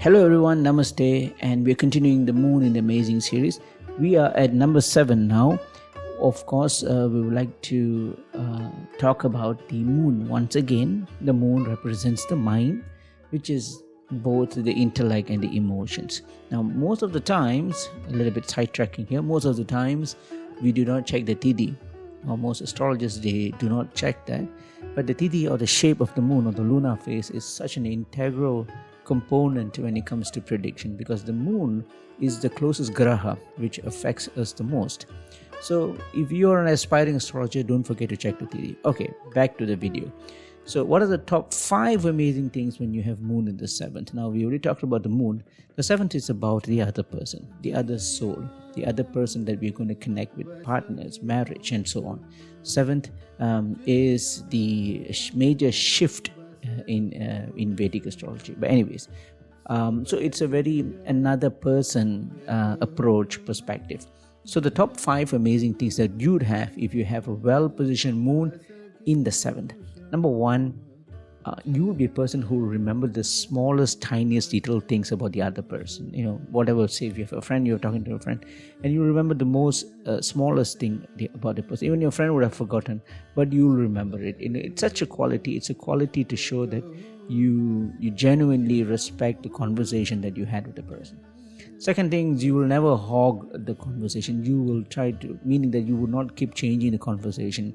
Hello everyone, Namaste, and we're continuing the Moon in the Amazing series. We are at number 7 now. Of course, we would like to talk about the Moon. Once again, the Moon represents the mind, which is both the intellect and the emotions. Now, most of the times, a little bit sidetracking here, most of the times we do not check the Tithi. Or most astrologers, they do not check that. But the Tithi, or the shape of the Moon or the lunar phase, is such an integral component when it comes to prediction, because the Moon is the closest graha which affects us the most. So if you are an aspiring astrologer, don't forget to check the Tithi. Okay, back to the video. So what are the top 5 amazing things when you have Moon in the 7th? Now, we already talked about the Moon. The 7th is about the other person, the other soul, the other person that we're going to connect with, partners, marriage, and so on. 7th is the major shift in Vedic astrology. But anyways, so it's a very another person approach perspective. So the top 5 amazing things that you'd have if you have a well-positioned Moon in the 7th. Number 1, you will be a person who will remember the smallest, tiniest little things about the other person. You know, whatever, say if you have a friend, you're talking to a friend, and you remember the most smallest thing about the person. Even your friend would have forgotten, but you'll remember it. It's such a quality. It's a quality to show that you genuinely respect the conversation that you had with the person. Second thing is, you will never hog the conversation. You will try to, meaning that you will not keep changing the conversation.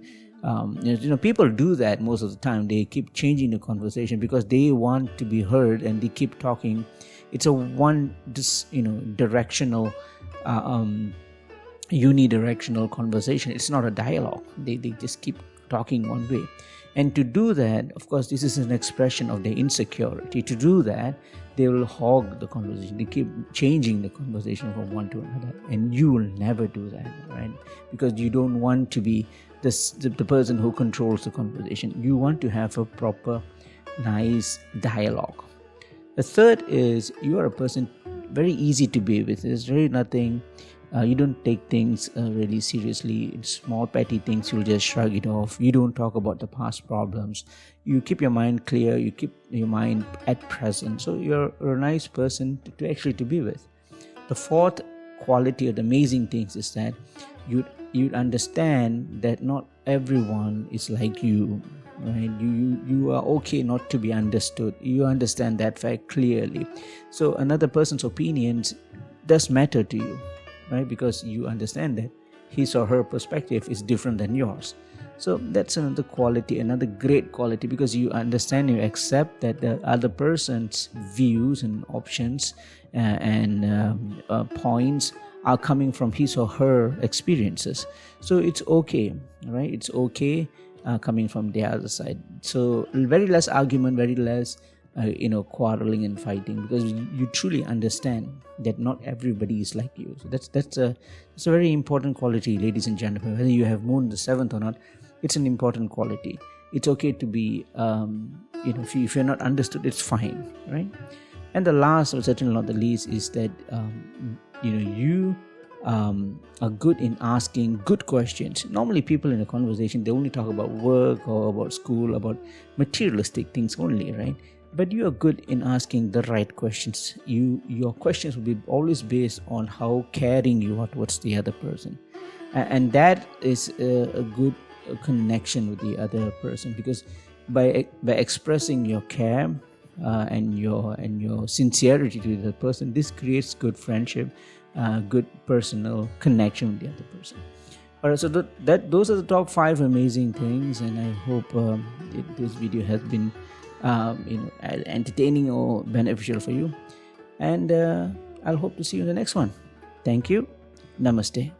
People do that most of the time. They keep changing the conversation because they want to be heard, and they keep talking. It's a directional, unidirectional conversation. It's not a dialogue. They just keep talking one way. And to do that, of course, this is an expression of their insecurity. To do that, they will hog the conversation. They keep changing the conversation from one to another. And you will never do that, right? Because you don't want to be the person who controls the conversation. You want to have a proper, nice dialogue. The third is, you are a person very easy to be with. There's really nothing, you don't take things really seriously. Small petty things, you'll just shrug it off. You don't talk about the past problems. You keep your mind clear. You keep your mind at present. So you're a nice person to actually to be with. The fourth quality of the amazing things is that you'd understand that not everyone is like you, right? You are okay not to be understood. You understand that fact clearly. So another person's opinions does matter to you, right? Because you understand that his or her perspective is different than yours. So that's another quality, another great quality, because you understand, you accept that the other person's views and options and points are coming from his or her experiences. So it's okay, right? It's okay coming from the other side. So very less argument, very less quarreling and fighting, because you truly understand that not everybody is like you. So that's a very important quality, ladies and gentlemen. Whether you have Moon the 7th or not, it's an important quality. It's okay to be, if you're not understood, it's fine, right? And the last, or certainly not the least, is that you are good in asking good questions. Normally, people in a conversation, they only talk about work or about school, about materialistic things only, right? But you are good in asking the right questions. Your questions will be always based on how caring you are towards the other person, and that is a good connection with the other person, because by expressing your care and your sincerity to the person, this creates good friendship, good personal connection with the other person. All right, so those are the top 5 amazing things, and I hope this video has been entertaining or beneficial for you, and I'll hope to see you in the next one. Thank you. Namaste.